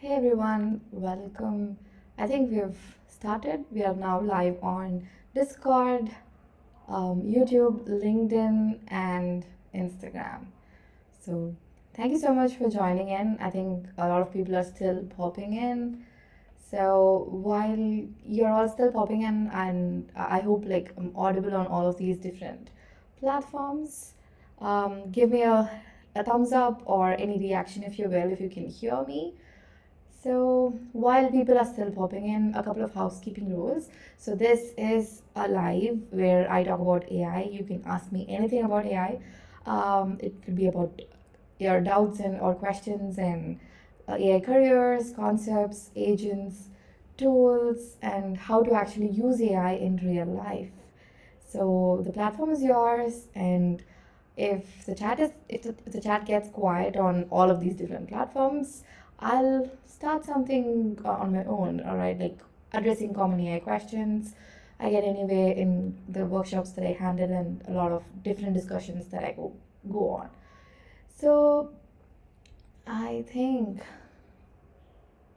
Hey everyone, welcome. I think we've started. We are now live on Discord, YouTube, LinkedIn, and Instagram. So, thank you so much for joining in. I think a lot of people are still popping in. So, while you're all still popping in, and I hope I'm audible on all of these different platforms, give me a thumbs up or any reaction if you will, if you can hear me. So while people are still popping in, a couple of housekeeping rules. So this is a live where I talk about AI. You can ask me anything about AI. It could be about your doubts and or questions and AI careers, concepts, agents, tools, and how to actually use AI in real life. So the platform is yours, and if the chat gets quiet on all of these different platforms, I'll start something on my own. All right, like addressing common AI questions I get anyway in the workshops that I handle and a lot of different discussions that I go on. So I think,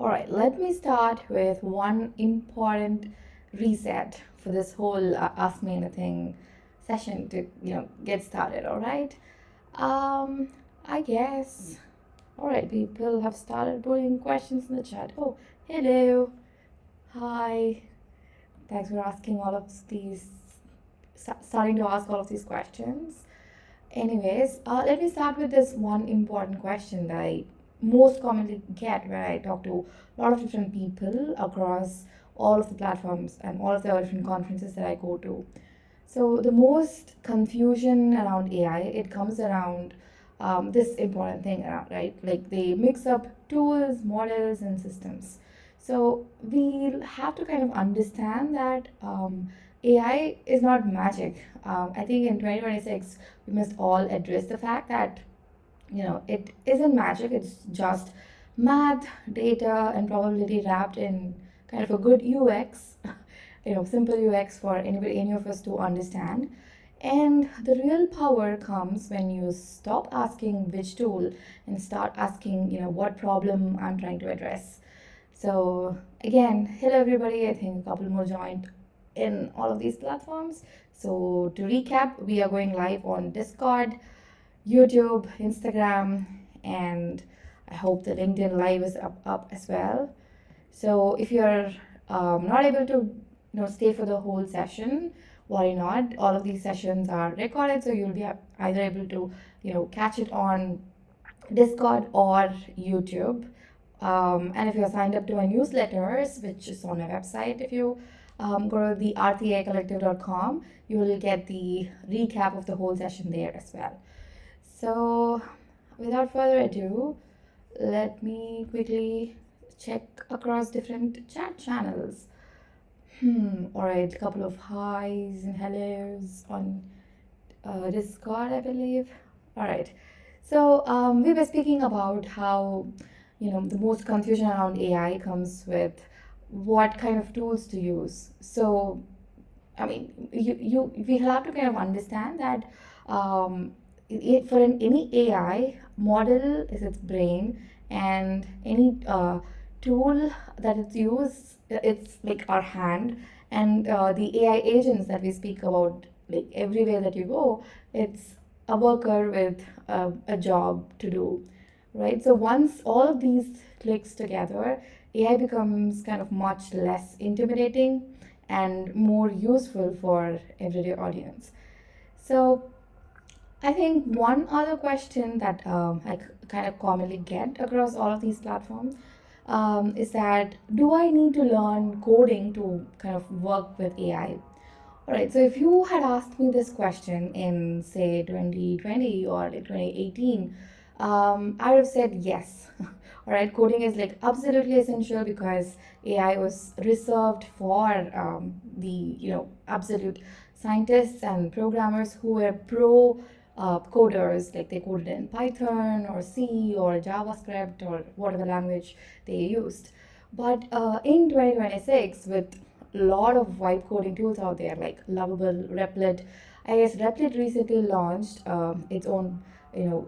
all right, let me start with one important reset for this whole Ask Me Anything session to get started. All right. Um, I guess. All right, people have started putting questions in the chat. Oh, hello, hi. Thanks for asking all of these, starting to ask all of these questions. Anyways, let me start with this one important question that I most commonly get when I talk to a lot of different people across all of the platforms and all of the different conferences that I go to. So the most confusion around AI, it comes around this important thing around, right? Like they mix up tools, models, and systems. So we'll have to kind of understand that AI is not magic. I think in 2026, we must all address the fact that, it isn't magic, it's just math, data, and probability wrapped in kind of a good UX, simple UX for any of us to understand. And the real power comes when you stop asking which tool and start asking, what problem I'm trying to address. So again, hello everybody. I think a couple more joined in all of these platforms. So to recap, we are going live on Discord, YouTube, Instagram, and I hope the LinkedIn live is up as well. So if you're not able to stay for the whole session, worry not. All of these sessions are recorded, so you'll be either able to catch it on Discord or YouTube. And if you're signed up to my newsletters, which is on my website, if you go to the 𝗷𝗃𝗲 you will get the recap of the whole session there as well. So without further ado, let me quickly check across different chat channels. All right, a couple of highs and hellos on Discord, I believe. All right. So we were speaking about how, the most confusion around AI comes with what kind of tools to use. So, I mean, we have to kind of understand that any AI model is its brain, and any tool that it's used, it's like our hand, and the AI agents that we speak about, like everywhere that you go, it's a worker with a job to do, right? So once all of these clicks together, AI becomes kind of much less intimidating and more useful for everyday audience. So I think one other question that I kind of commonly get across all of these platforms is that, do I need to learn coding to kind of work with AI? All right, so if you had asked me this question in, say, 2020 or like 2018, I would have said yes. All right, coding is like absolutely essential because AI was reserved for the absolute scientists and programmers who were pro coders, like they coded in Python or C or JavaScript or whatever language they used. But in 2026, with a lot of vibe coding tools out there like Lovable, Replit, I guess Replit recently launched its own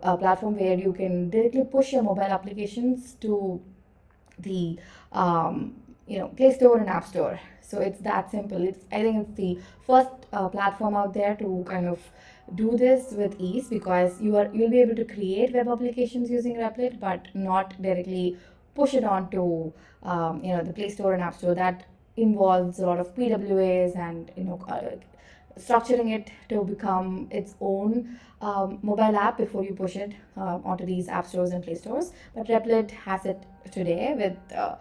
platform where you can directly push your mobile applications to the Play Store and App Store. So it's that simple. I think it's the first platform out there to kind of do this with ease, because you'll be able to create web applications using Replit, but not directly push it onto the Play Store and App Store. That involves a lot of PWAs and structuring it to become its own mobile app before you push it onto these app stores and Play Stores. But Replit has it today with the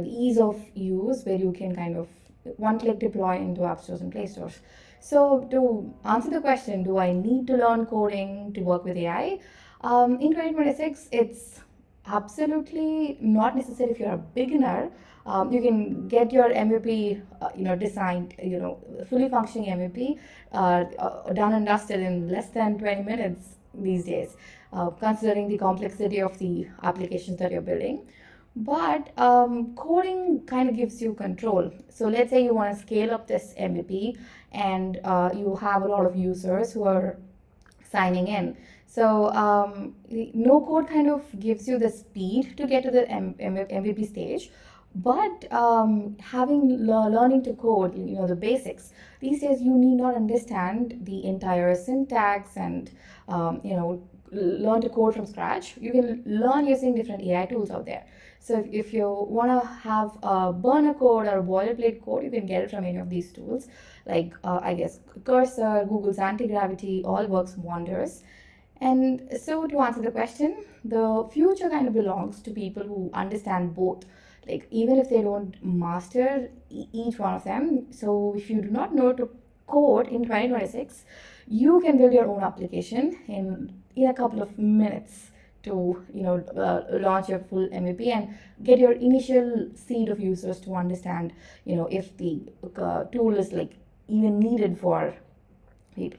ease of use, where you can kind of one-click deploy into app stores and Play Stores. So to answer the question, do I need to learn coding to work with AI? In 2026, it's absolutely not necessary. If you're a beginner, you can get your MVP, designed, fully functioning MVP done and dusted in less than 20 minutes these days, considering the complexity of the applications that you're building. But coding kind of gives you control. So let's say you want to scale up this MVP, and you have a lot of users who are signing in. So no code kind of gives you the speed to get to the MVP stage. But learning to code, the basics, these days you need not understand the entire syntax and learn to code from scratch. You can learn using different AI tools out there. So if you want to have a burner code or a boilerplate code, you can get it from any of these tools, like I guess Cursor, Google's anti-gravity, all works wonders. And so to answer the question, the future kind of belongs to people who understand both, like even if they don't master each one of them. So if you do not know to code in 2026, you can build your own application in a couple of minutes to launch your full MVP and get your initial seed of users to understand if the tool is like even needed for people.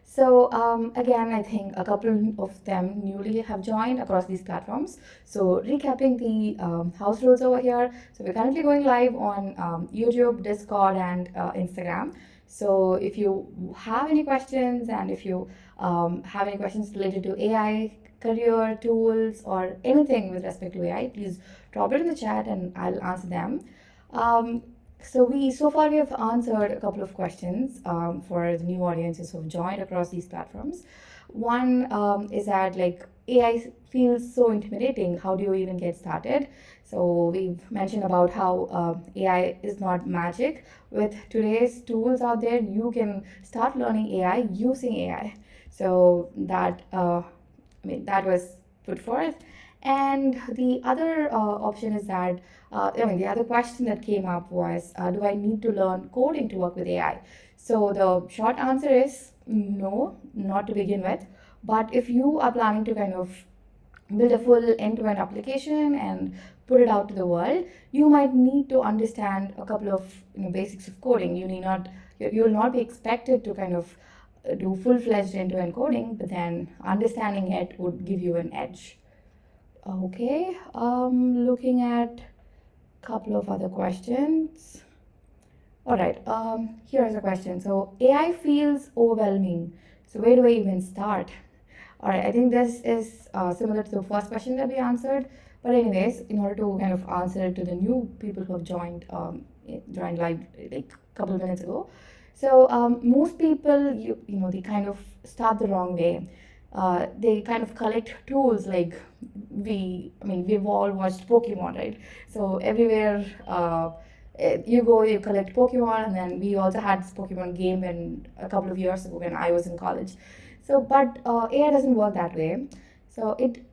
So again, I think a couple of them newly have joined across these platforms. So recapping the house rules over here. So we're currently going live on YouTube, Discord, and Instagram. So if you have any questions, and if you have any questions related to AI, career, tools, or anything with respect to AI, please drop it in the chat and I'll answer them. So far we have answered a couple of questions for the new audiences who have joined across these platforms. One is that like AI feels so intimidating. How do you even get started? So we've mentioned about how AI is not magic. With today's tools out there, you can start learning AI using AI. So that that was put forth. And the other option is that, the other question that came up was, do I need to learn coding to work with AI? So the short answer is no, not to begin with. But if you are planning to kind of build a full end-to-end application and put it out to the world, you might need to understand a couple of basics of coding. You will not be expected to kind of do full-fledged end-to-end coding, but then understanding it would give you an edge. Okay, looking at a couple of other questions. All right, here's a question. So AI feels overwhelming. So where do I even start? All right, I think this is similar to the first question that we answered. But anyways, in order to kind of answer it to the new people who have joined live like a couple of minutes ago. So most people, they kind of start the wrong way. They kind of collect tools like we've all watched Pokemon, right? So everywhere you go, you collect Pokemon, and then we also had this Pokemon game a couple of years ago when I was in college. So, but AI doesn't work that way. So it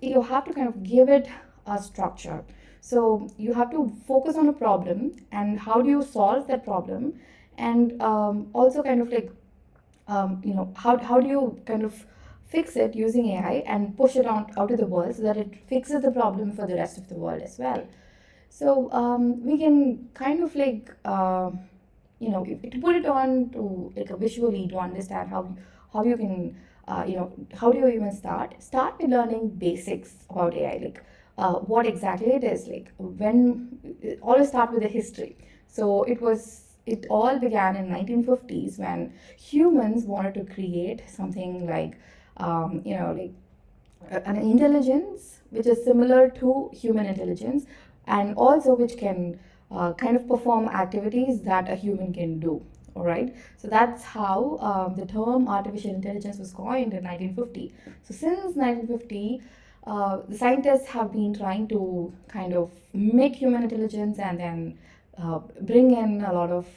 you have to kind of give it a structure. So you have to focus on a problem and how do you solve that problem, and also kind of like how do you kind of fix it using AI and push it out to the world so that it fixes the problem for the rest of the world as well. So we can kind of like to put it on to like a visually to understand how you can how do you even start by learning basics about AI, like what exactly it is, like when always start with the history. So it all began in 1950s when humans wanted to create something like an intelligence which is similar to human intelligence, and also which can kind of perform activities that a human can do. All right, so that's how the term artificial intelligence was coined in 1950. So since 1950, the scientists have been trying to kind of make human intelligence and then bring in a lot of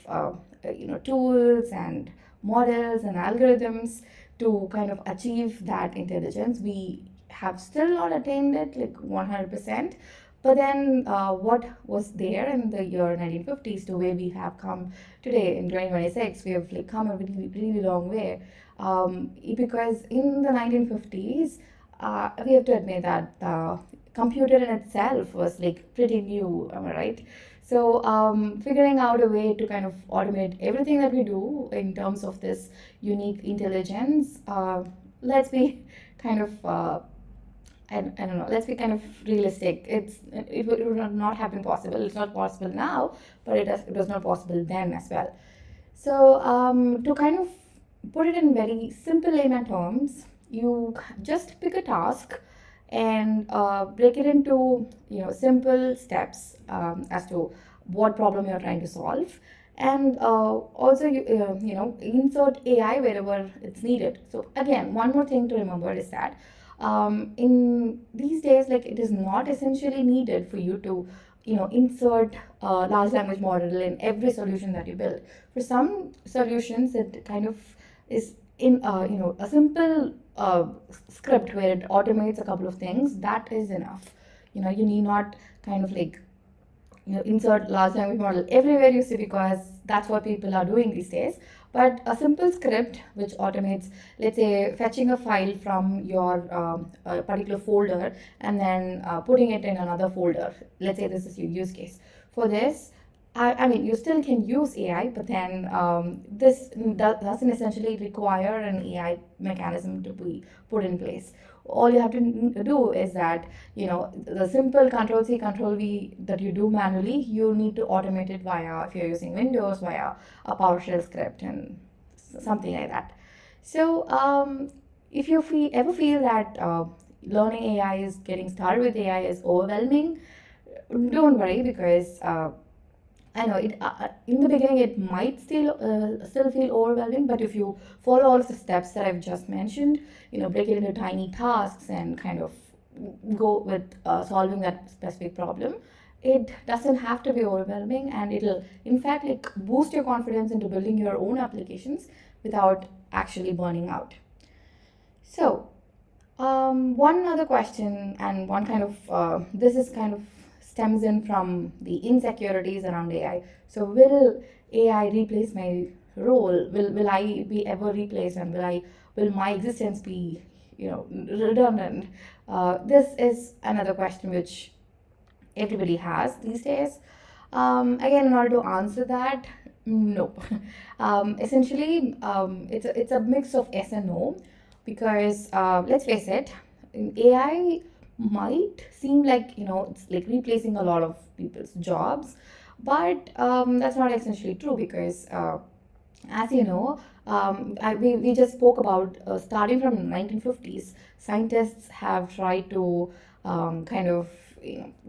tools and models and algorithms to kind of achieve that intelligence. We have still not attained it like 100%. But then what was there in the year 1950s to where we have come today in 2026, we have like come a really, really long way. Because in the 1950s, we have to admit that the computer in itself was like pretty new, am I right? So figuring out a way to kind of automate everything that we do in terms of this unique intelligence, let's be kind of I don't know, let's be kind of realistic. It would not have been possible. It's not possible now, but it was not possible then as well. So to kind of put it in very simple layman terms, you just pick a task and break it into simple steps as to what problem you're trying to solve, and also insert AI wherever it's needed. So again, one more thing to remember is that in these days, like, it is not essentially needed for you to insert a large language model in every solution that you build. For some solutions, it kind of is in a simple script where it automates a couple of things. That is enough. You need not kind of like insert large language model everywhere you see, because that's what people are doing these days. But a simple script which automates, let's say, fetching a file from your particular folder and then putting it in another folder. Let's say this is your use case. For this, I mean, you still can use AI, but then this doesn't essentially require an AI mechanism to be put in place. All you have to do is that, the simple Control-C, Control-V that you do manually, you need to automate it via, if you're using Windows, via a PowerShell script and something like that. So if you ever feel that learning AI is getting started with AI is overwhelming, don't worry, because I know it. In the beginning, it might still feel overwhelming, but if you follow all of the steps that I've just mentioned, break it into tiny tasks and kind of go with solving that specific problem, it doesn't have to be overwhelming, and it'll in fact like boost your confidence into building your own applications without actually burning out. So, one other question, and one kind of this is kind of stems in from the insecurities around AI. So will AI replace my role? Will I be ever replaced, and will my existence be redundant? This is another question which everybody has these days. Again, in order to answer that, no. Essentially, it's a mix of yes and no, because let's face it, AI might seem like it's like replacing a lot of people's jobs, but that's not essentially true, because as you know, we just spoke about starting from the 1950s, scientists have tried to kind of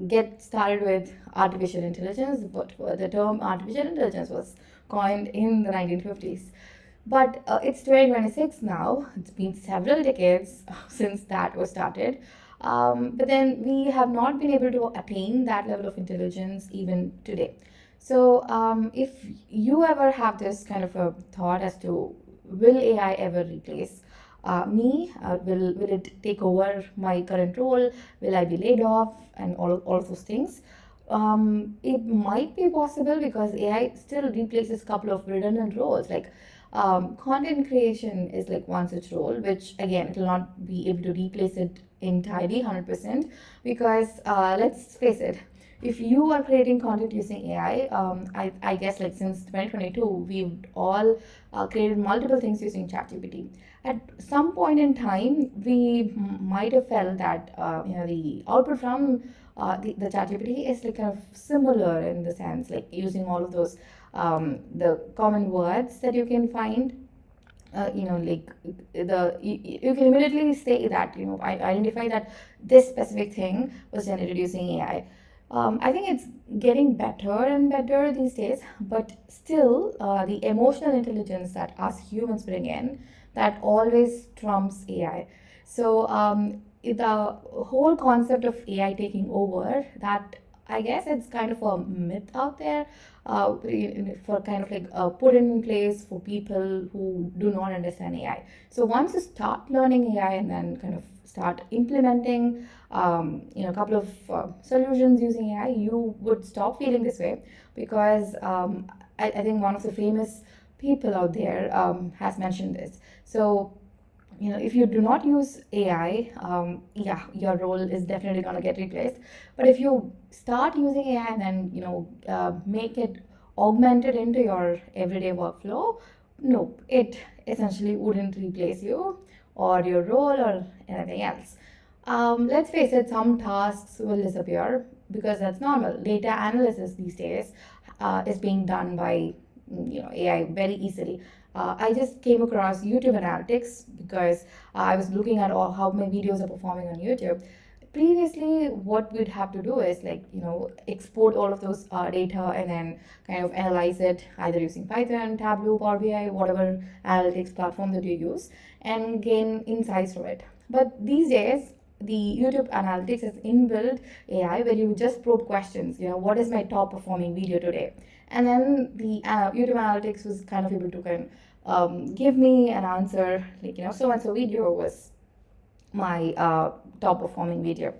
get started with artificial intelligence, but the term artificial intelligence was coined in the 1950s. But it's 2026 now. It's been several decades since that was started. But then we have not been able to attain that level of intelligence even today. So if you ever have this kind of a thought as to will AI ever replace me? Will it take over my current role? Will I be laid off? And all of those things. It might be possible, because AI still replaces a couple of redundant roles. Like content creation is like one such role, which again, it will not be able to replace it entirely 100%, because let's face it, if you are creating content using AI, I guess like since 2022, we've all created multiple things using ChatGPT. At some point in time, we might have felt that the output from the ChatGPT is like kind of similar, in the sense like using all of those the common words that you can find like you can immediately say that, I identify that this specific thing was generated using AI. I think it's getting better and better these days, but still, the emotional intelligence that us humans bring in, that always trumps AI. So the whole concept of AI taking over, that I guess it's kind of a myth out there, for kind of like put in place for people who do not understand AI. So once you start learning AI and then kind of start implementing, a couple of solutions using AI, you would stop feeling this way, because I think one of the famous people out there has mentioned this. So if you do not use AI, yeah, your role is definitely going to get replaced. But if you start using AI and then, make it augmented into your everyday workflow, nope, it essentially wouldn't replace you or your role or anything else. Let's face it, some tasks will disappear because that's normal. Data analysis these days is being done by AI very easily. I just came across YouTube analytics because I was looking at how my videos are performing on YouTube. Previously, what we'd have to do is export all of those data and then kind of analyze it either using Python, Tableau, Power BI, whatever analytics platform that you use, and gain insights from it. But these days, the YouTube analytics is inbuilt AI where you just probe questions. What is my top performing video today? And then the YouTube analytics was kind of able to give me an answer, like, so and so video was my top performing video.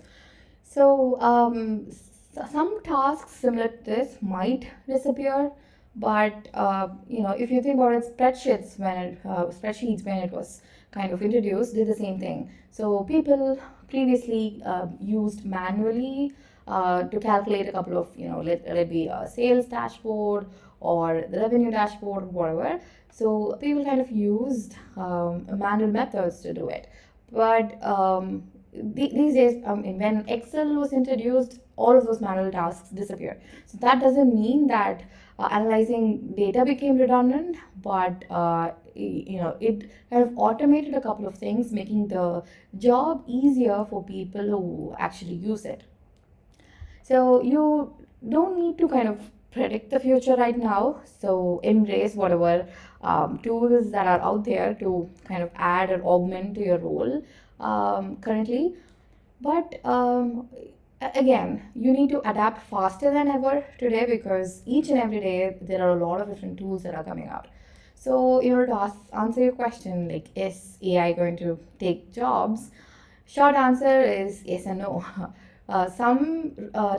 So some tasks similar to this might disappear, but if you think about it, spreadsheets when it was kind of introduced did the same thing. So people previously used manually to calculate a couple of, let it be a sales dashboard or the revenue dashboard, whatever. So people kind of used manual methods to do it. But these days, when Excel was introduced, all of those manual tasks disappeared. So that doesn't mean that analyzing data became redundant, but it kind of automated a couple of things, making the job easier for people who actually use it. So you don't need to kind of predict the future right now. So embrace whatever tools that are out there to kind of add or augment to your role currently. But again, you need to adapt faster than ever today, because each and every day there are a lot of different tools that are coming out. So, to answer your question, like, is AI going to take jobs? Short answer is yes and no. Some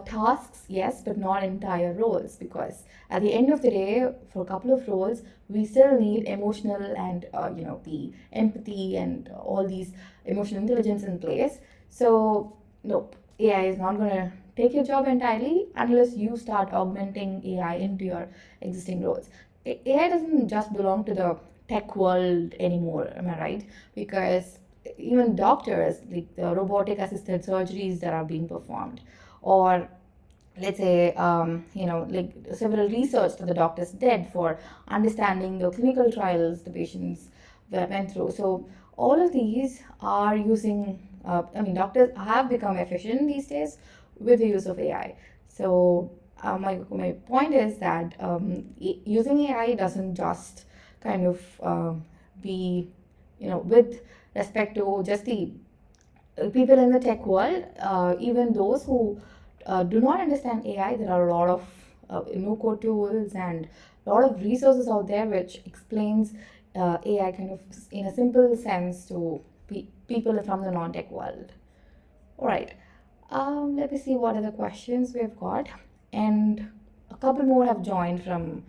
tasks, yes, but not entire roles, because at the end of the day, for a couple of roles, we still need emotional and the empathy and all these emotional intelligence in place. So nope, AI is not going to take your job entirely unless you start augmenting AI into your existing roles. AI doesn't just belong to the tech world anymore, am I right? Because even doctors, like the robotic assisted surgeries that are being performed, or let's say like several research that the doctors did for understanding the clinical trials the patients went through. So all of these are using doctors have become efficient these days with the use of AI. So my point is that using AI doesn't just kind of be with respect to just the people in the tech world, even those who do not understand AI. There are a lot of no-code tools and a lot of resources out there which explains AI kind of in a simple sense to people from the non-tech world. All right, let me see what other questions we've got, and a couple more have joined from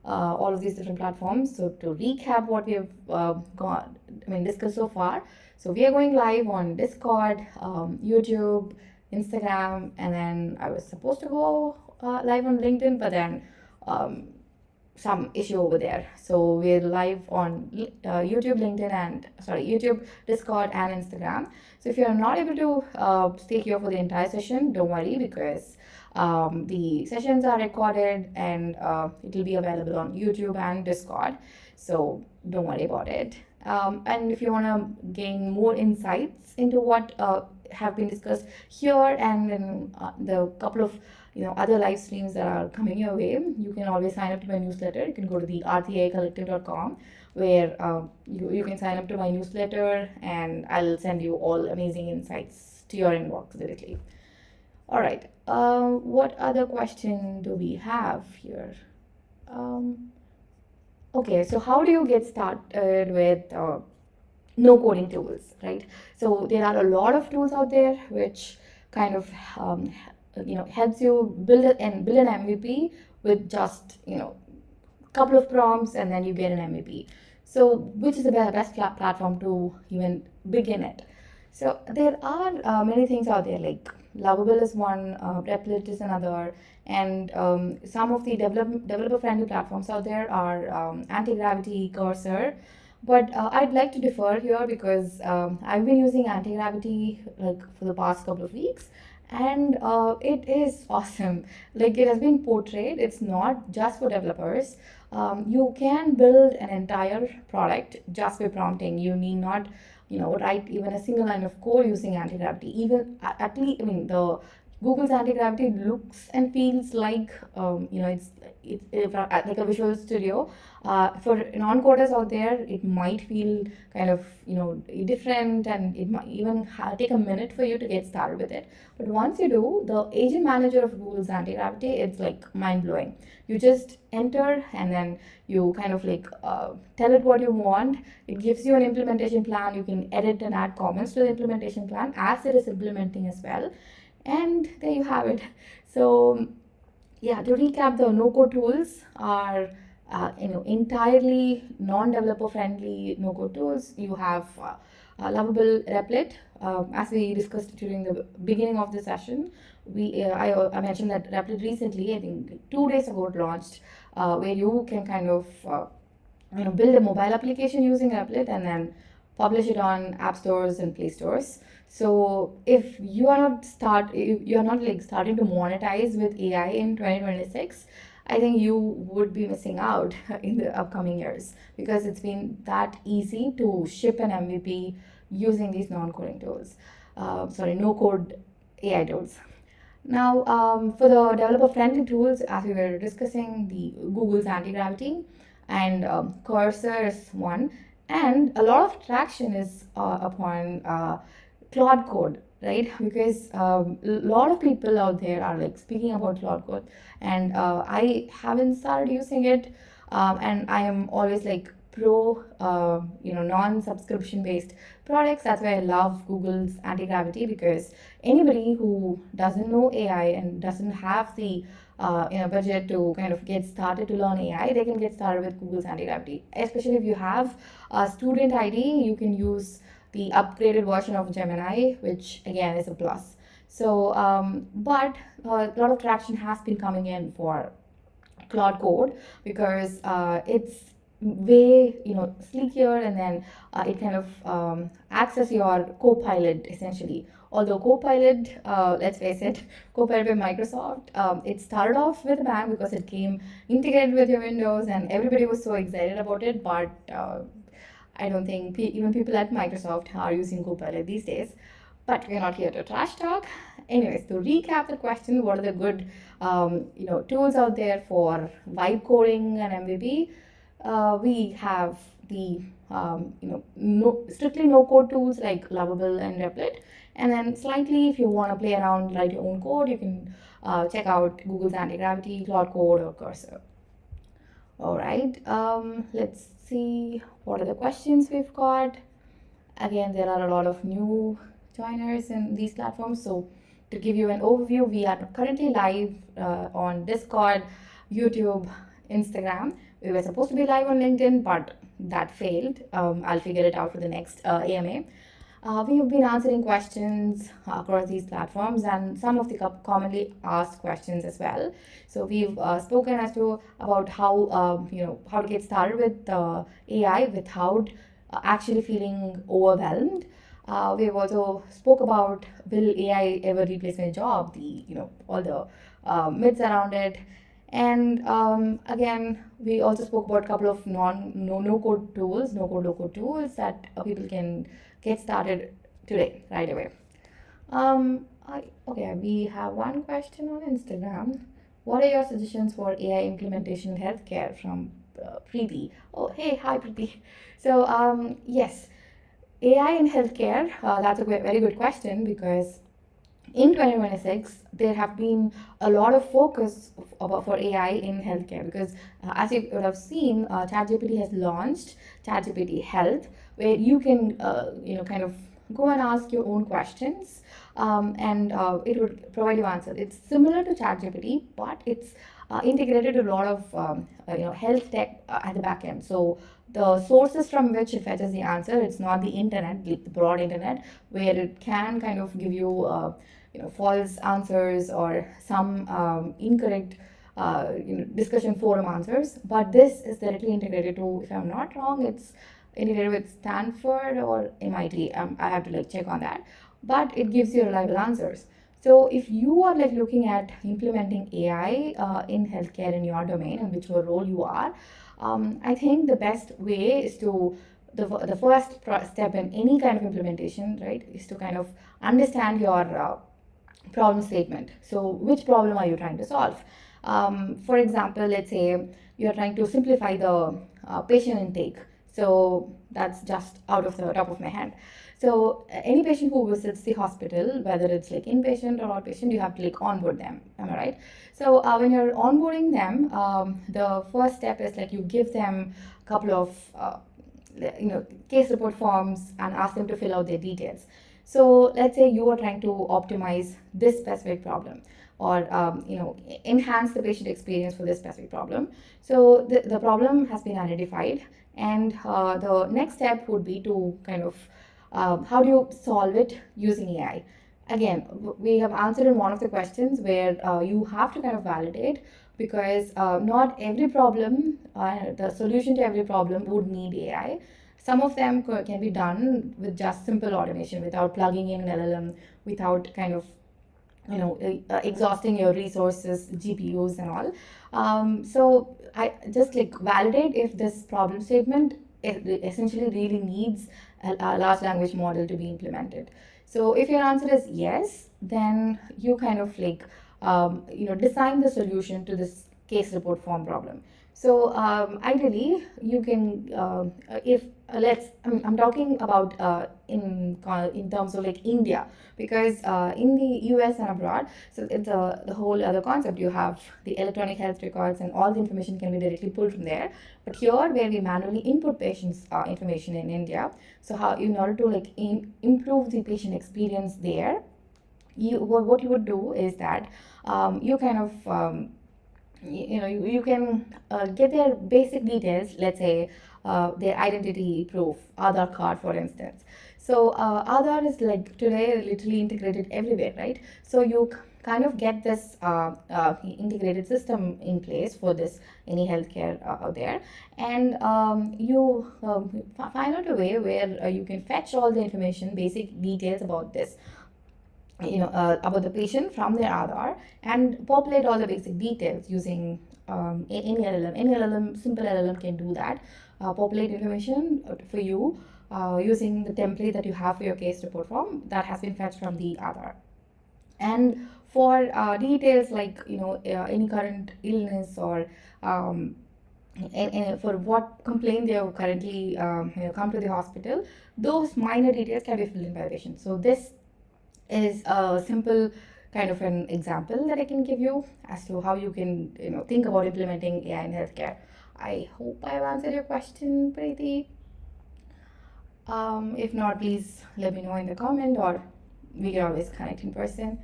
all of these different platforms. So to recap what we have discussed so far. So we are going live on Discord, YouTube, Instagram, and then I was supposed to go live on LinkedIn, but then some issue over there. So we're live on YouTube, Discord, and Instagram. So if you're not able to stay here for the entire session, don't worry, because the sessions are recorded and it will be available on YouTube and Discord. so don't worry about it. And if you want to gain more insights into what have been discussed here and in the couple of other live streams that are coming your way, you can always sign up to my newsletter. You can go to the arthi-collective.com, where you can sign up to my newsletter, and I'll send you all amazing insights to your inbox directly. All right. What other question do we have here? Okay, so how do you get started with no coding tools, right? So there are a lot of tools out there which kind of helps you build an MVP with just couple of prompts, and then you get an MVP. So which is the best platform to even begin it? So there are many things out there, like Lovable is one, Replit is another, and some of the developer-friendly platforms out there are Anti-Gravity, Cursor. But I'd like to differ here because I've been using Anti-Gravity for the past couple of weeks, and it is awesome. Like, it has been portrayed, it's not just for developers. You can build an entire product just by prompting. You need not write even a single line of code using Anti-Gravity. Even at least, the Google's Anti-Gravity looks and feels like it's like a Visual Studio. For non-coders out there, it might feel kind of different, and it might even take a minute for you to get started with it. But once you do, the agent manager of Google's Anti-Gravity, it's like mind-blowing. You just enter, and then you kind of tell it what you want. It gives you an implementation plan. You can edit and add comments to the implementation plan as it is implementing as well. And there you have it. So yeah, to recap, the no-code tools are entirely non-developer friendly no-code tools. You have Lovable, Replit. As we discussed during the beginning of the session, I mentioned that Replit recently, I think 2 days ago, it launched, where you can kind of build a mobile application using Replit and then publish it on app stores and play stores. So if you are not starting to monetize with AI in 2026, I think you would be missing out in the upcoming years, because it's been that easy to ship an MVP using these non-coding tools. No-code AI tools. Now, for the developer-friendly tools, as we were discussing, the Google's Anti-Gravity and Cursor is one, and a lot of traction is upon Claude Code, right? Because a lot of people out there are speaking about Claude Code, and I haven't started using it, and I am always pro non-subscription based products. That's why I love Google's Anti-Gravity, because anybody who doesn't know AI and doesn't have the budget to kind of get started to learn AI, they can get started with Google's Anti-Gravity. Especially if you have a student ID, you can use the upgraded version of Gemini, which again is a plus. So, but a lot of traction has been coming in for Claude Code, because it's way sleeker, and then it kind of acts as your co-pilot essentially. Although Copilot, let's face it, Copilot by Microsoft, it started off with a bang because it came integrated with your Windows, and everybody was so excited about it. But I don't think even people at Microsoft are using Copilot these days. But we're not here to trash talk. Anyways, to recap the question, what are the good tools out there for vibe coding and MVP? We have the strictly no-code tools like Lovable and Replit. And then slightly, if you want to play around, write your own code, you can check out Google's Anti-Gravity, Claude Code, or Cursor. All right, let's see what are the questions we've got. Again, there are a lot of new joiners in these platforms. So to give you an overview, we are currently live on Discord, YouTube, Instagram. We were supposed to be live on LinkedIn, but that failed. I'll figure it out for the next AMA. We have been answering questions across these platforms, and some of the commonly asked questions as well. So we've spoken as to about how how to get started with AI without actually feeling overwhelmed. We've also spoke about, will AI ever replace my job? All the myths around it. And again, we also spoke about a couple of no-code tools, no-code, low-code tools that people can get started today, right away. Okay, we have one question on Instagram. What are your suggestions for AI implementation in healthcare from Preeti? Oh, hey, hi Preeti. So, yes, AI in healthcare, that's a very good question, because in 2026 there have been a lot of focus for AI in healthcare, because as you would have seen, ChatGPT has launched ChatGPT Health, where you can kind of go and ask your own questions, and it would provide you answers. It's similar to ChatGPT, but it's integrated a lot of health tech at the back end. So the sources from which it fetches the answer, it's not the internet, the broad internet, where it can kind of give you false answers or some incorrect discussion forum answers. But this is directly integrated to, if I'm not wrong, it's integrated with Stanford or MIT. I have to check on that, but it gives you reliable answers. So if you are looking at implementing AI in healthcare in your domain, and whichever role you are, I think the best way is to the first step in any kind of implementation, right, is to kind of understand your problem statement. So which problem are you trying to solve? For example, let's say you're trying to simplify the patient intake. So that's just out of the top of my head. So any patient who visits the hospital, whether it's inpatient or outpatient, you have to onboard them. Am I right? So when you're onboarding them, the first step is you give them a couple of case report forms and ask them to fill out their details. So let's say you are trying to optimize this specific problem, or enhance the patient experience for this specific problem. So the problem has been identified, and the next step would be to kind of how do you solve it using AI? Again, we have answered in one of the questions where you have to kind of validate, because not every problem, the solution to every problem would need AI. Some of them can be done with just simple automation, without plugging in an LLM, without kind of exhausting your resources, GPUs and all. So I just validate if this problem statement essentially really needs a large language model to be implemented. So if your answer is yes, then you kind of design the solution to this case report form problem. So ideally, you can, if let's, I'm talking about in terms of India, because in the US and abroad, so it's the whole other concept. You have the electronic health records, and all the information can be directly pulled from there. But here, where we manually input patients' information in India, so how, in order to improve the patient experience there, what you would do is that you kind of you can get their basic details, let's say their identity proof, Aadhaar card, for instance. So Aadhaar is today literally integrated everywhere, right? So you kind of get this integrated system in place for this any healthcare out there, and you find out a way where you can fetch all the information, basic details about this about the patient from their Aadhaar, and populate all the basic details using any LLM. Any LLM, simple LLM can do that. Populate information for you using the template that you have for your case report form that has been fetched from the Aadhaar. And for details any current illness, or and for what complaint they have currently come to the hospital, those minor details can be filled in by the patient. So this is a simple kind of an example that I can give you as to how you can think about implementing AI in healthcare. I hope I've answered your question, Preeti. If not, please let me know in the comment, or we can always connect in person.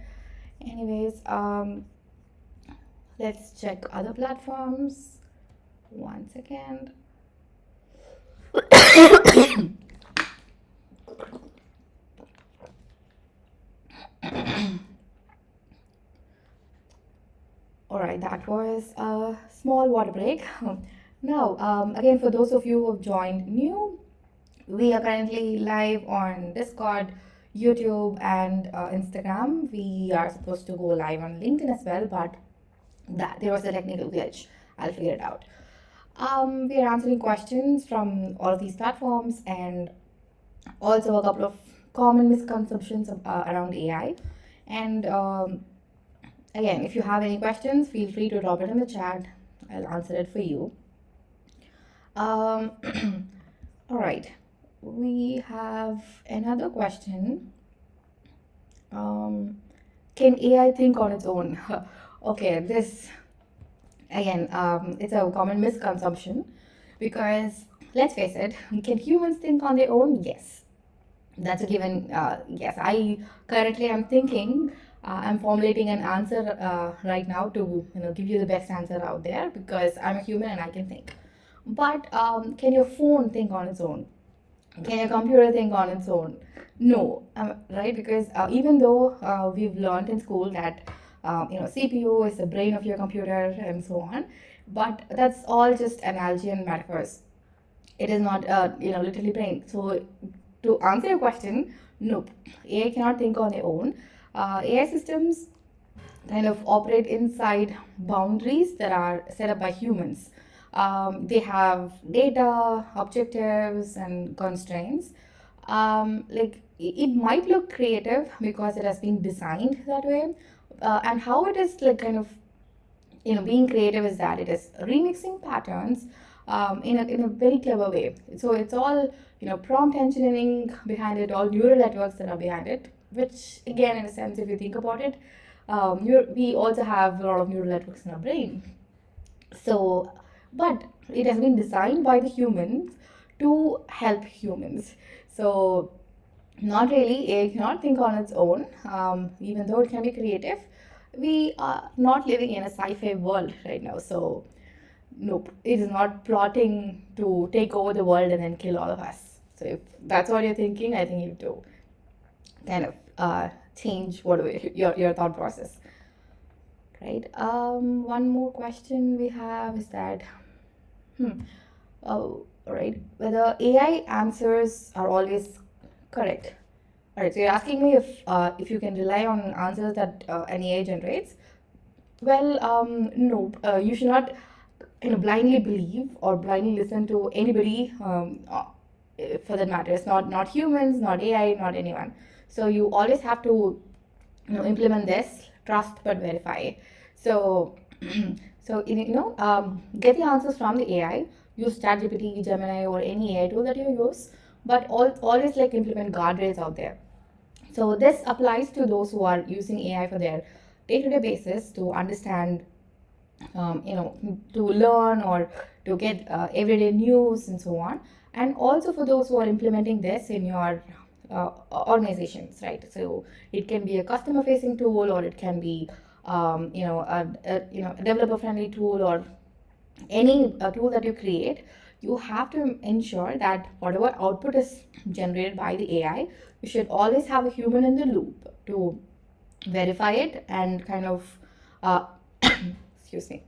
Anyways, let's check other platforms. One second. Alright, that was a small water break. Now, again, for those of you who have joined new, we are currently live on Discord, YouTube, and Instagram. We are supposed to go live on LinkedIn as well, but that there was a technical glitch. I'll figure it out. We are answering questions from all of these platforms, and also a couple of common misconceptions around AI. And again, if you have any questions, feel free to drop it in the chat. I'll answer it for you. All right, we have another question. Can AI think on its own? Okay, this again, it's a common misconception, because let's face it, can humans think on their own? Yes, that's a given. Yes, I currently am thinking. I'm formulating an answer right now to give you the best answer out there, because I'm a human and I can think. But can your phone think on its own? Can your computer think on its own? No, right? Because even though we've learned in school that CPU is the brain of your computer and so on, but that's all just analogy and metaphors. It is not literally brain. So to answer your question, nope, AI cannot think on their own. AI systems kind of operate inside boundaries that are set up by humans. They have data, objectives, and constraints. Like it might look creative because it has been designed that way, and how it is like kind of being creative is that it is remixing patterns in a very clever way. So it's all prompt engineering behind it, all neural networks that are behind it. Which again, in a sense, if you think about it, we also have a lot of neural networks in our brain. So, but it has been designed by the humans to help humans. So, not really, AI cannot think on its own, even though it can be creative. We are not living in a sci-fi world right now, so nope, it is not plotting to take over the world and then kill all of us. So if that's what you're thinking, I think you have to kind of change your thought process, right? One more question we have is that, oh, right, whether AI answers are always correct. All right, so you're asking me if you can rely on answers that an AI generates. Well, no, you should not blindly believe or blindly listen to anybody. For that matter, it's not humans, not AI, not anyone. So you always have to implement this trust but verify. So so get the answers from the AI. Use ChatGPT, Gemini, or any AI tool that you use, but always like implement guardrails out there. So this applies to those who are using AI for their day-to-day basis to understand, to learn or to get everyday news and so on. And also for those who are implementing this in your organizations, right? So it can be a customer-facing tool, or it can be, a developer-friendly tool, or any tool that you create. You have to ensure that whatever output is generated by the AI, you should always have a human in the loop to verify it and kind of, excuse me,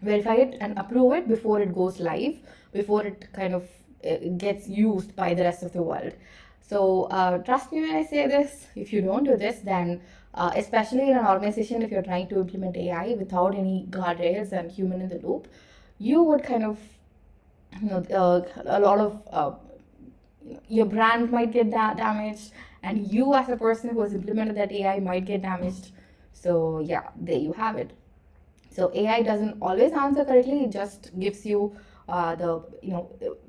verify it and approve it before it goes live, before it kind of gets used by the rest of the world. So trust me when I say this, if you don't do this, then especially in an organization, if you're trying to implement AI without any guardrails and human in the loop, you would kind of, a lot of your brand might get damaged, and you as a person who has implemented that AI might get damaged. So yeah, there you have it. So AI doesn't always answer correctly. It just gives you the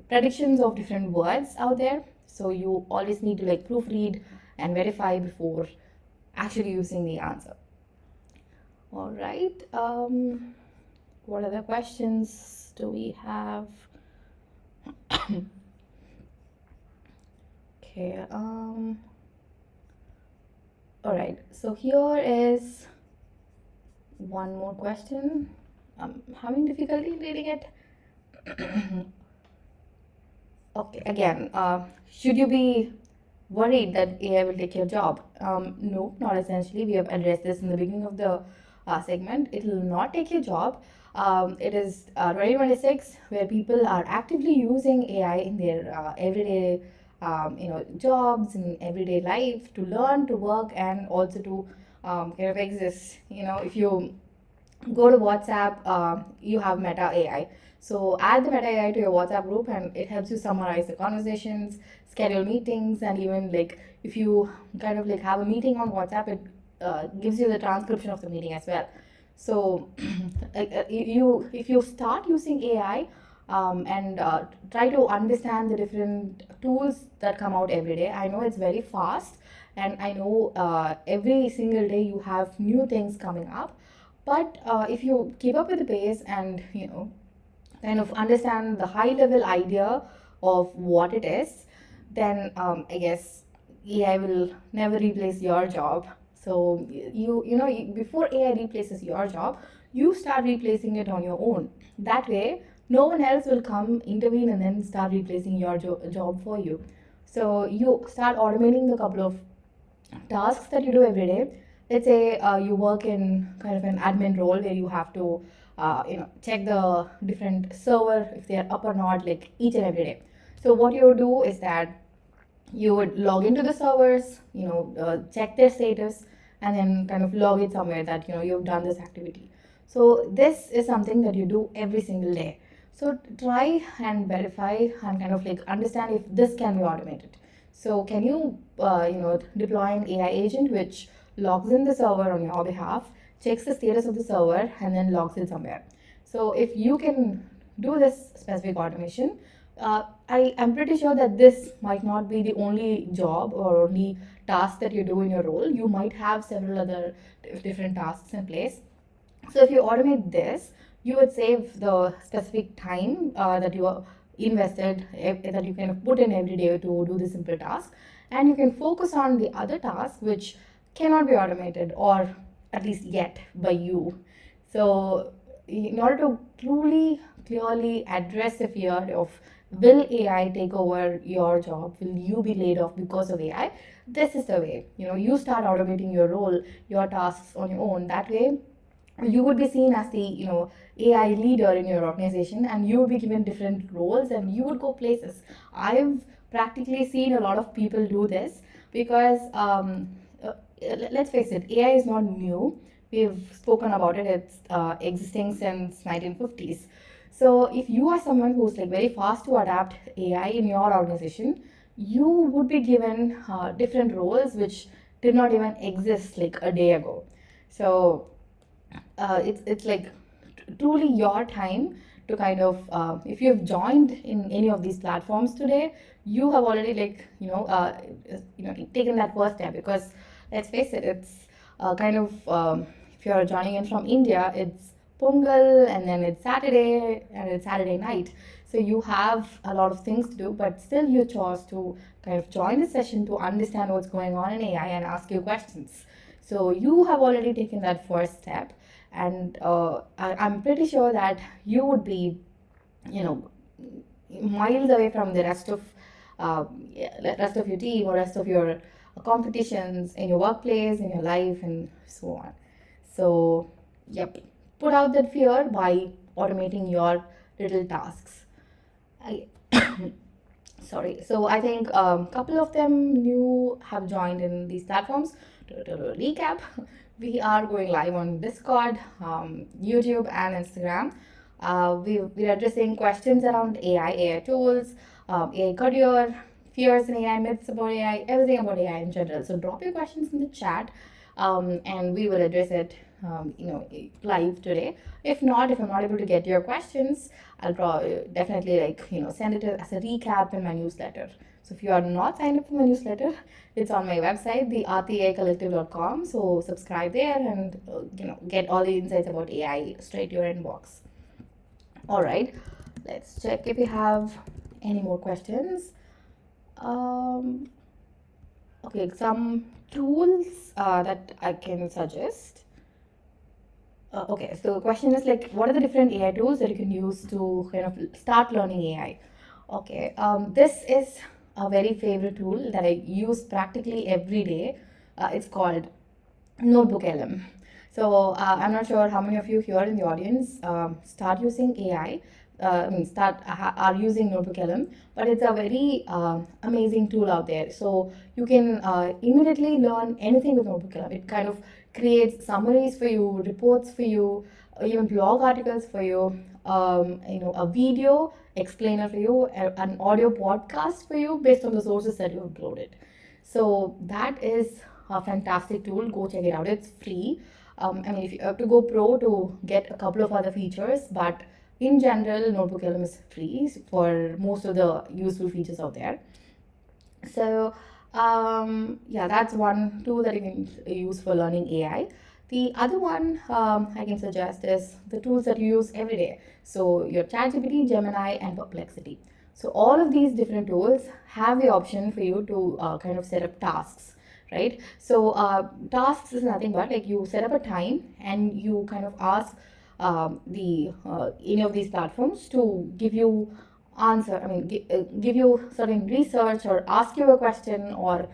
predictions of different words out there. So you always need to like proofread and verify before actually using the answer. All right. What other questions do we have? Okay. All right. So here is one more question. I'm having difficulty reading it. Okay, again, should you be worried that AI will take your job? No, not essentially. We have addressed this in the beginning of the segment. It will not take your job. It is 2026 where people are actively using AI in their everyday jobs and everyday life to learn, to work, and also to kind of exist. If you go to WhatsApp, you have Meta AI. So add the Meta AI to your WhatsApp group, and it helps you summarize the conversations, schedule meetings, and even like if you kind of like have a meeting on WhatsApp, it gives you the transcription of the meeting as well. So you if you start using AI and try to understand the different tools that come out every day. I know it's very fast, and I know every single day you have new things coming up. But if you keep up with the pace and kind of understand the high level idea of what it is, then I guess AI will never replace your job. So before AI replaces your job, you start replacing it on your own. That way, no one else will come intervene and then start replacing your job for you. So you start automating the couple of tasks that you do every day. Let's say you work in kind of an admin role where you have to check the different server if they are up or not, like each and every day. So what you would do is that you would log into the servers, check their status, and then kind of log it somewhere that you've done this activity. So this is something that you do every single day. So try and verify and kind of like understand if this can be automated. So can you deploy an AI agent which logs in the server on your behalf, checks the status of the server, and then logs it somewhere. So if you can do this specific automation, I am pretty sure that this might not be the only job or only task that you do in your role. You might have several other different tasks in place. So if you automate this, you would save the specific time that you invested, that you kind of put in every day to do the simple task, and you can focus on the other tasks which cannot be automated, or at least yet by you. So in order to truly clearly address the fear of will AI take over your job, will you be laid off because of AI, this is the way. You start automating your role, your tasks on your own. That way you would be seen as the AI leader in your organization, and you would be given different roles and you would go places. I've practically seen a lot of people do this because let's face it, AI is not new. We've spoken about it. It's existing since 1950s. So if you are someone who's like very fast to adapt AI in your organization, you would be given different roles which did not even exist like a day ago. So it's like truly your time to kind of if you've joined in any of these platforms today, you have already taken that first step. Because let's face it, it's kind of if you're joining in from India, it's Pongal, and then it's Saturday, and it's Saturday night. So you have a lot of things to do, but still you chose to kind of join the session to understand what's going on in AI and ask you questions. So you have already taken that first step, and I'm pretty sure that you would be, miles away from the rest of your team or rest of your competitions in your workplace, in your life, and so on. So, yep, put out that fear by automating your little tasks. Sorry. So I think a couple of them new have joined in these platforms. To recap, we are going live on Discord, YouTube, and Instagram. We're addressing questions around AI tools, AI career, fears in AI, myths about AI, everything about AI in general. So drop your questions in the chat, and we will address it, live today. If not, if I'm not able to get your questions, I'll definitely send it as a recap in my newsletter. So if you are not signed up for my newsletter, it's on my website, the @arthi_collective.com. So subscribe there and get all the insights about AI straight to your inbox. All right, let's check if we have any more questions. Okay, some tools that I can suggest. Okay, so the question is like, what are the different AI tools that you can use to kind of start learning AI? Okay, this is a very favorite tool that I use practically every day. It's called Notebook-LM. So I'm not sure how many of you here in the audience start using AI. Are using Notebook-LM, but it's a very amazing tool out there. So you can immediately learn anything with Notebook-LM. It kind of creates summaries for you, reports for you, even blog articles for you, a video explainer for you, an audio podcast for you based on the sources that you uploaded. So that is a fantastic tool. Go check it out. It's free. If you have to go pro to get a couple of other features, but in general, 𝗏𝗏 is free for most of the useful features out there. So that's one tool that you can use for learning AI. The other one I can suggest is the tools that you use every day. So your ChatGPT, Gemini, and Perplexity. So all of these different tools have the option for you to kind of set up tasks, right? So tasks is nothing but like you set up a time and you kind of ask any of these platforms to give you give you certain research or ask you a question or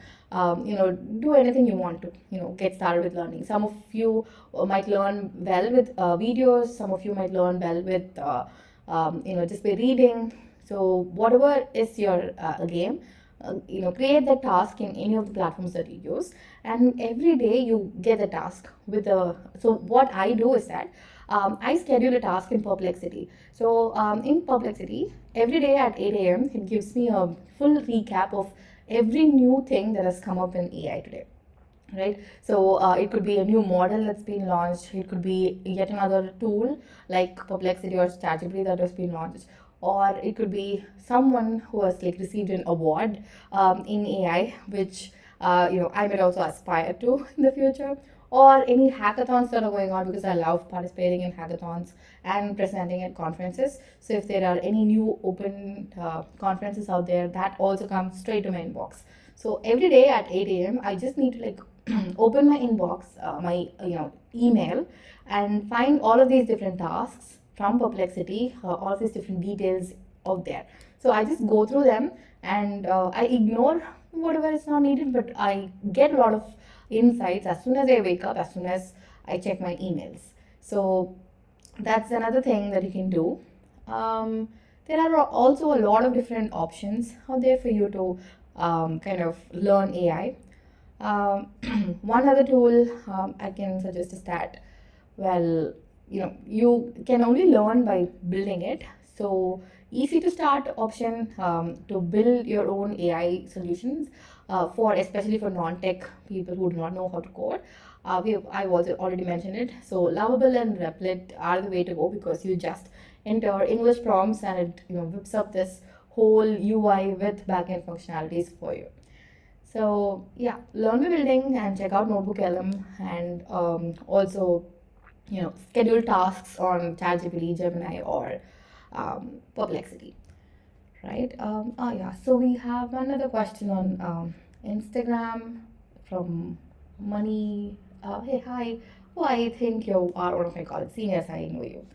do anything you want to get started with learning. Some of you might learn well with videos. Some of you might learn well with just by reading. So whatever is your game, create the task in any of the platforms that you use, and every day you get the task with the. So what I do is that I schedule a task in Perplexity. So in Perplexity, every day at 8 a.m. it gives me a full recap of every new thing that has come up in AI today. Right, so it could be a new model that's been launched. It could be yet another tool like Perplexity or ChatGPT that has been launched, or it could be someone who has like received an award in AI, which I might also aspire to in the future, or any hackathons that are going on, because I love participating in hackathons and presenting at conferences. So if there are any new open conferences out there, that also comes straight to my inbox. So every day at 8 a.m. I just need to like open my inbox, my email, and find all of these different tasks from Perplexity, all of these different details out there. So I just go through them and I ignore whatever is not needed, but I get a lot of insights as soon as I wake up, as soon as I check my emails. So that's another thing that you can do. There are also a lot of different options out there for you to kind of learn AI. One other tool I can suggest is that, well, you can only learn by building it. So easy to start option to build your own AI solutions especially for non-tech people who do not know how to code. I've also already mentioned it. So Lovable and Replit are the way to go, because you just enter English prompts and it whips up this whole UI with backend functionalities for you. So yeah, learn by building and check out 𝗏𝗏 and also schedule tasks on ChatGPT, Gemini, or Perplexity, right? So we have another question on Instagram from Money. Hey, hi. Oh, I think you are one of my college seniors. I know you.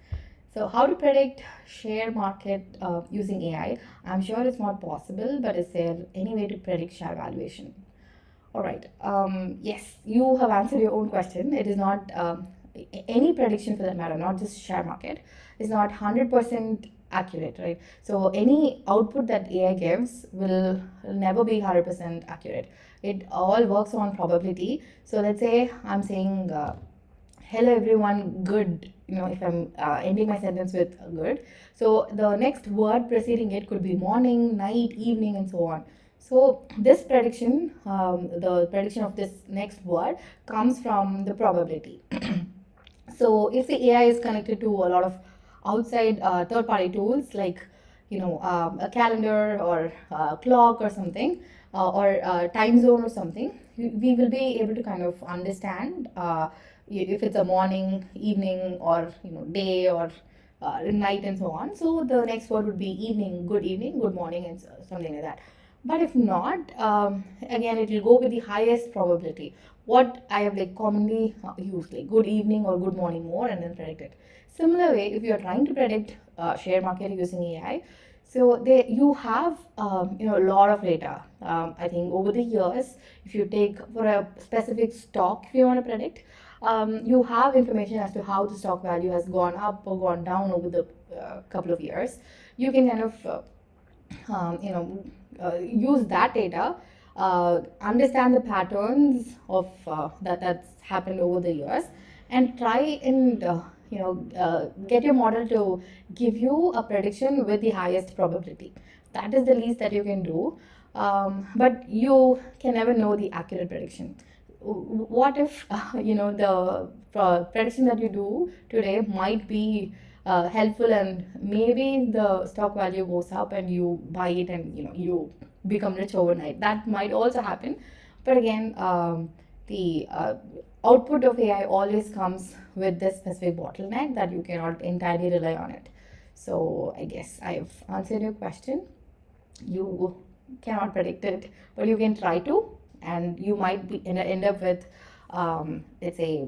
So how to predict share market using AI? I'm sure it's not possible, but is there any way to predict share valuation? All right. Yes, you have answered your own question. It is not any prediction for that matter, not just share market, is not 100% accurate, right? So any output that AI gives will never be 100% accurate. It all works on probability. So let's say I'm saying, hello everyone, good. If I'm ending my sentence with good, so the next word preceding it could be morning, night, evening, and so on. So this prediction, the prediction of this next word comes from the probability. So if the AI is connected to a lot of outside third-party tools like a calendar or a clock or something, or a time zone or something, we will be able to kind of understand if it's a morning, evening, or day, or night, and so on. So the next word would be evening, good morning, and something like that. But if not, again, it will go with the highest probability. What I have like commonly used, like good evening or good morning more, and then predict it. Similar way, if you are trying to predict share market using AI, so you have a lot of data. I think over the years, if you take for a specific stock, if you want to predict, you have information as to how the stock value has gone up or gone down over the couple of years. You can kind of use that data, understand the patterns of that's happened over the years, and try and get your model to give you a prediction with the highest probability. That is the least that you can do, but you can never know the accurate prediction. What if the prediction that you do today might be helpful, and maybe the stock value goes up and you buy it and you become rich overnight. That might also happen. But again, the output of AI always comes with this specific bottleneck that you cannot entirely rely on it. So I guess I've answered your question. You cannot predict it, but you can try to, and you might end up with, let's say,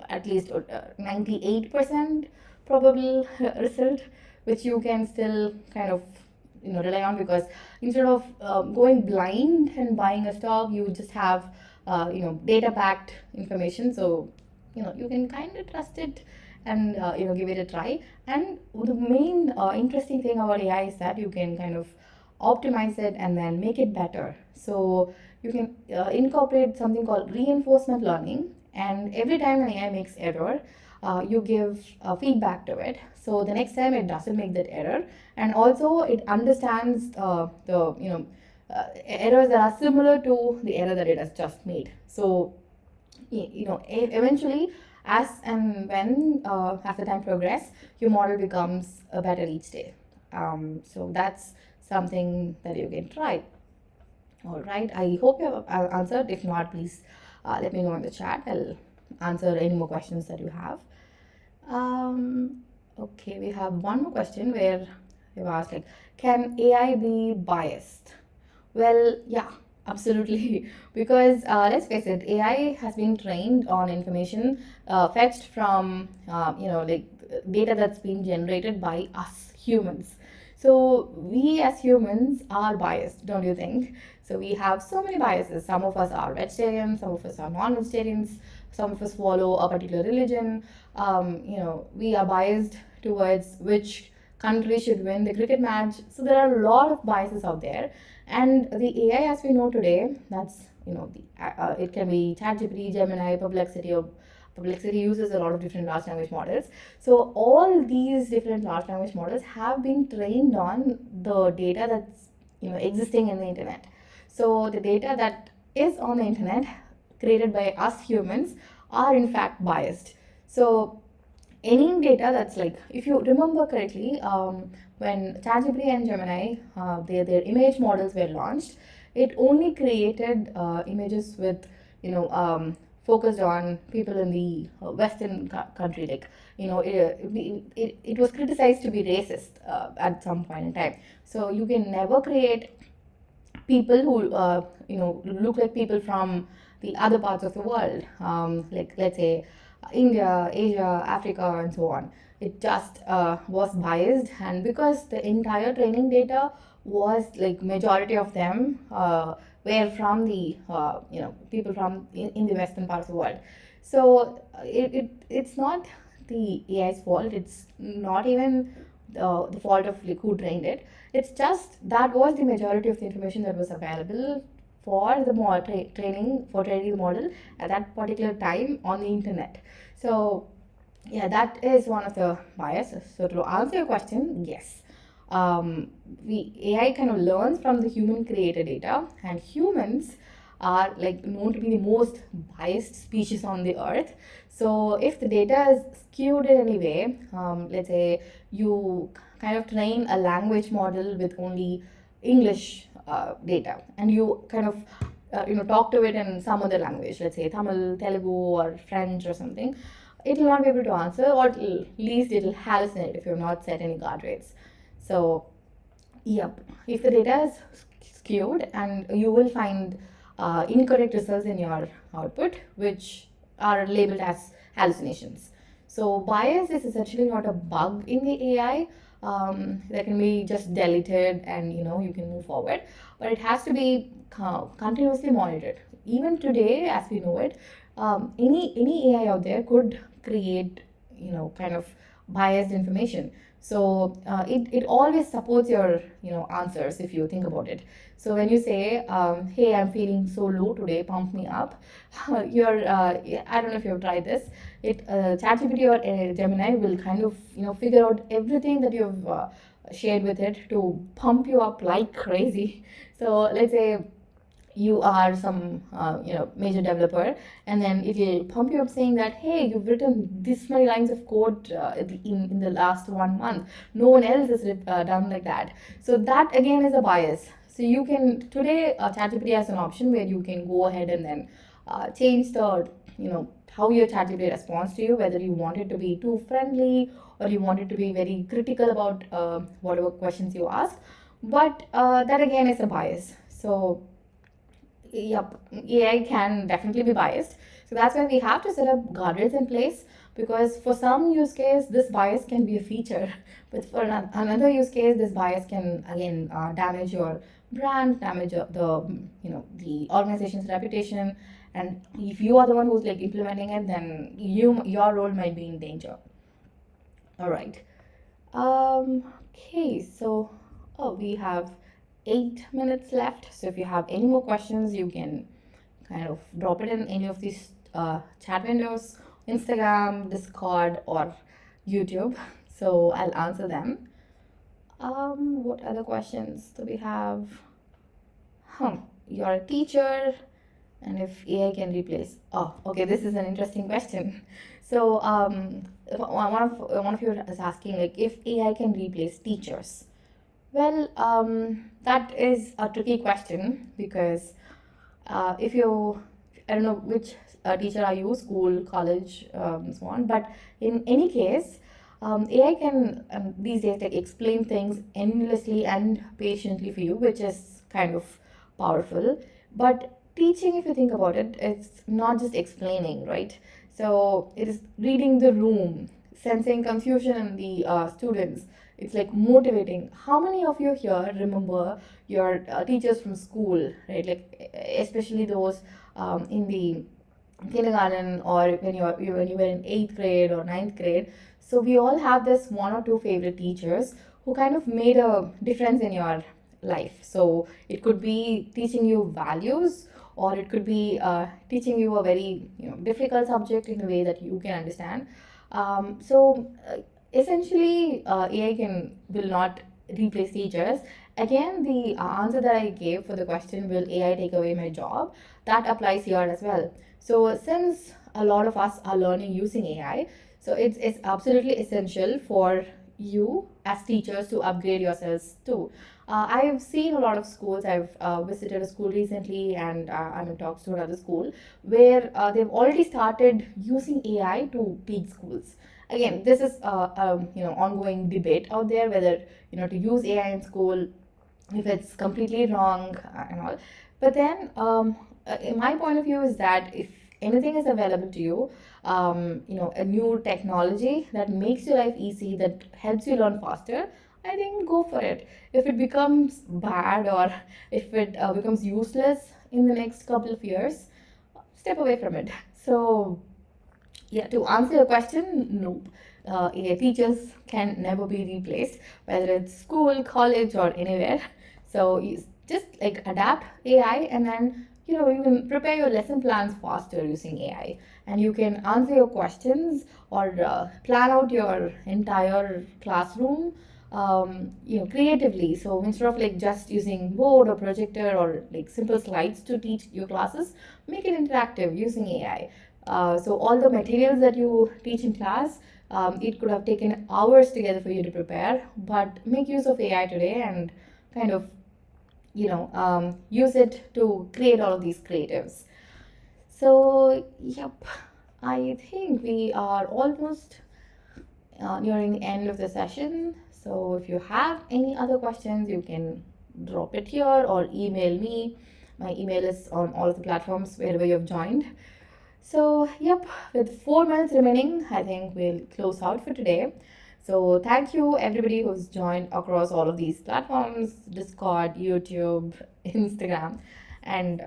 at least 98% probable result, which you can still kind of rely on, because instead of going blind and buying a stock, you just have data backed information, so you can kind of trust it and give it a try. And the main interesting thing about AI is that you can kind of optimize it and then make it better. So you can incorporate something called reinforcement learning, and every time an AI makes error, you give feedback to it, so the next time it doesn't make that error, and also it understands the errors that are similar to the error that it has just made. So eventually, as and when as the time progresses, your model becomes better each day. So that's something that you can try. All right, I hope you have answered. If not, please let me know in the chat. I'll answer any more questions that you have. Okay, we have one more question where they've asked, like, can AI be biased? Well, yeah, absolutely. Because let's face it, AI has been trained on information fetched from like data that's been generated by us humans. So we as humans are biased, don't you think? So we have so many biases. Some of us are vegetarians, some of us are non-vegetarians, some of us follow a particular religion. We are biased towards which country should win the cricket match. So there are a lot of biases out there. And the AI, as we know today, that's it can be ChatGPT, Gemini, Perplexity, or Perplexity uses a lot of different large language models. So all these different large language models have been trained on the data that's existing in the internet. So the data that is on the internet created by us humans are in fact biased. So any data that's, like, if you remember correctly, when ChatGPT and Gemini, their image models were launched, it only created images with focused on people in the Western country. Like, it was criticized to be racist at some point in time. So you can never create people who look like people from the other parts of the world, like, let's say, India, Asia, Africa, and so on. It just was biased, and because the entire training data was, like, majority of them were from the people from in the western part of the world. So it's not the AI's fault. It's not even the fault of, like, who trained it. It's just that was the majority of the information that was available for the training the model at that particular time on the internet. So yeah, that is one of the biases. So to answer your question, yes, AI kind of learns from the human created data, and humans are, like, known to be the most biased species on the earth. So if the data is skewed in any way, let's say you kind of train a language model with only English data, and you kind of talk to it in some other language, let's say Tamil, Telugu, or French or something, it will not be able to answer, or at least it will hallucinate if you have not set any guardrails. So yep, if the data is skewed, and you will find incorrect results in your output, which are labeled as hallucinations. So bias is essentially not a bug in the AI that can be just deleted and you can move forward, but it has to be continuously monitored. Even today, as we know it, any AI out there could create kind of biased information. So it always supports your answers if you think about it. So when you say, hey, I'm feeling so low today, pump me up, you're I don't know if you've tried this. ChatGPT or Gemini will kind of figure out everything that you've shared with it to pump you up like crazy. So let's say you are some major developer, and then it will pump you up saying that, hey, you've written this many lines of code in the last 1 month. No one else has done like that. So that again is a bias. So you can today ChatGPT has an option where you can go ahead and then change the how your ChatGPT responds to you, whether you want it to be too friendly or you want it to be very critical about whatever questions you ask. But that again is a bias. So yep, AI can definitely be biased. So that's why we have to set up guardrails in place, because for some use case, this bias can be a feature. But for another use case, this bias can again damage your brand, damage the organization's reputation. And if you are the one who's like implementing it, then your role might be in danger. All right. Okay, so we have 8 minutes left. So if you have any more questions, you can kind of drop it in any of these chat windows, Instagram, Discord, or YouTube. So I'll answer them. What other questions do we have? You're a teacher, and if AI can replace. Oh, okay, this is an interesting question. So one of you is asking, like, if AI can replace teachers. Well, that is a tricky question, because if you, I don't know which teacher are you, school, college, so on. But in any case, AI can these days like explain things endlessly and patiently for you, which is kind of powerful. But teaching, if you think about it, it's not just explaining, right? So it is reading the room, sensing confusion in the students. It's like motivating. How many of you here remember your teachers from school, right? Like especially those in the kindergarten, or when you were in 8th grade or 9th grade. So we all have this one or two favorite teachers who kind of made a difference in your life. So it could be teaching you values, or it could be teaching you a very difficult subject in a way that you can understand. Essentially, AI will not replace teachers. Again, the answer that I gave for the question, will AI take away my job, that applies here as well. So since a lot of us are learning using AI, so it's absolutely essential for you as teachers to upgrade yourselves too. I've seen a lot of schools. I've visited a school recently, and I'm in talks to another school where they've already started using AI to teach schools. Again, this is ongoing debate out there whether to use AI in school, if it's completely wrong and all. But then in my point of view is that if anything is available to you, a new technology that makes your life easy, that helps you learn faster, I think go for it. If it becomes bad, or if it becomes useless in the next couple of years, step away from it. So yeah, to answer your question, nope. AI teachers can never be replaced, whether it's school, college, or anywhere. So you just like adapt AI, and then you can prepare your lesson plans faster using AI, and you can answer your questions, or plan out your entire classroom creatively. So instead of like just using board or projector or like simple slides to teach your classes, make it interactive using AI. So all the materials that you teach in class, it could have taken hours together for you to prepare, but make use of AI today and kind of use it to create all of these creatives. So yep, I think we are almost nearing the end of the session. So if you have any other questions, you can drop it here or email me. My email is on all of the platforms wherever you've joined. So yep, with 4 minutes remaining, I think we'll close out for today. So thank you everybody who's joined across all of these platforms, Discord, YouTube, Instagram. And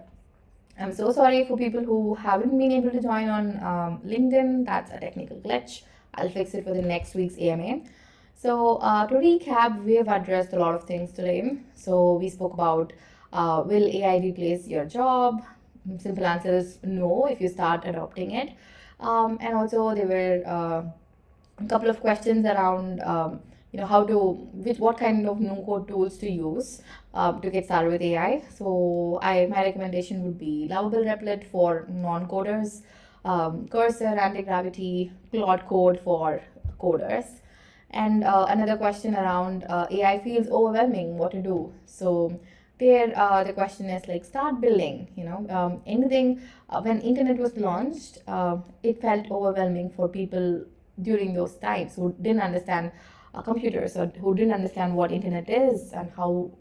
I'm so sorry for people who haven't been able to join on LinkedIn. That's a technical glitch. I'll fix it for the next week's AMA. So to recap, we have addressed a lot of things today. So we spoke about will AI replace your job? Simple answer is no if you start adopting it. And also there were a couple of questions around what kind of no-code tools to use to get started with AI. So my recommendation would be Lovable Replit for non-coders, Cursor, Anti-Gravity, 𝗀𝗃𝗲 for coders. And another question around AI feels overwhelming, what to do. So there the question is like start building, anything. When internet was launched, it felt overwhelming for people during those times who didn't understand computers, or who didn't understand what internet is and how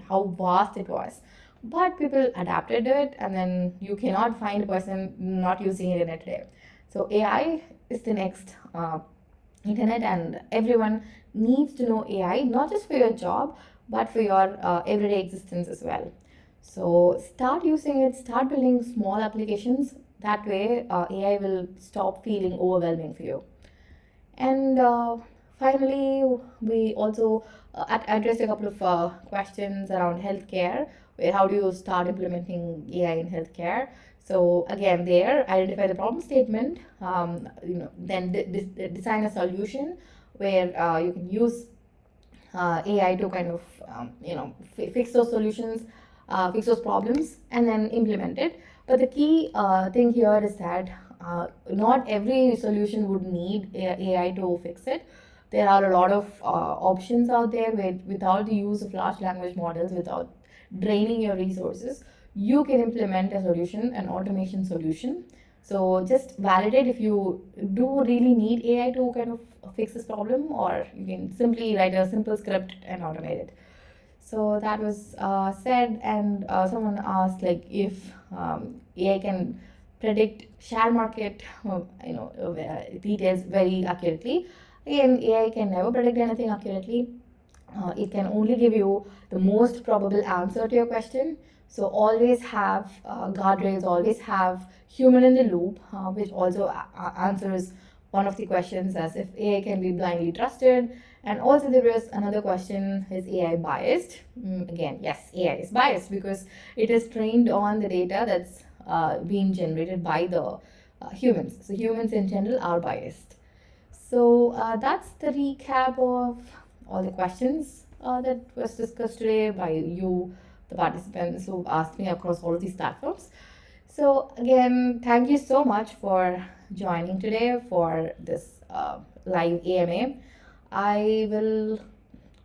how vast it was. But people adapted to it, and then you cannot find a person not using internet today. So AI is the next internet, and everyone needs to know AI, not just for your job, but for your everyday existence as well. So start using it, start building small applications. That way, AI will stop feeling overwhelming for you. And finally, we also addressed a couple of questions around healthcare. How do you start implementing AI in healthcare? So again, there, identify the problem statement, then design a solution where you can use AI to kind of, fix those solutions, fix those problems, and then implement it. But the key thing here is that not every solution would need AI to fix it. There are a lot of options out there where, without the use of large language models, without draining your resources, you can implement a solution, an automation solution. So just validate if you do really need AI to kind of fix this problem, or you can simply write a simple script and automate it. So that was said, and someone asked like if AI can predict share market details very accurately. Again, AI can never predict anything accurately. It can only give you the most probable answer to your question. So always have guardrails, always have human in the loop, which also answers one of the questions as if AI can be blindly trusted. And also there is another question, is AI biased? Again, yes, AI is biased because it is trained on the data that's being generated by the humans. So humans in general are biased. So that's the recap of all the questions that was discussed today by you, the participants who asked me across all of these platforms. So again, thank you so much for joining today for this live AMA. I will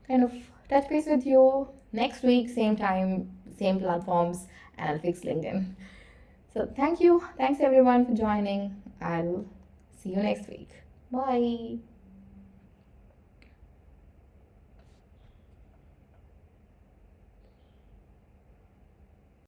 kind of touch base with you next week, same time, same platforms, and I'll fix LinkedIn. So thank you. Thanks everyone for joining. I'll see you next week. Bye.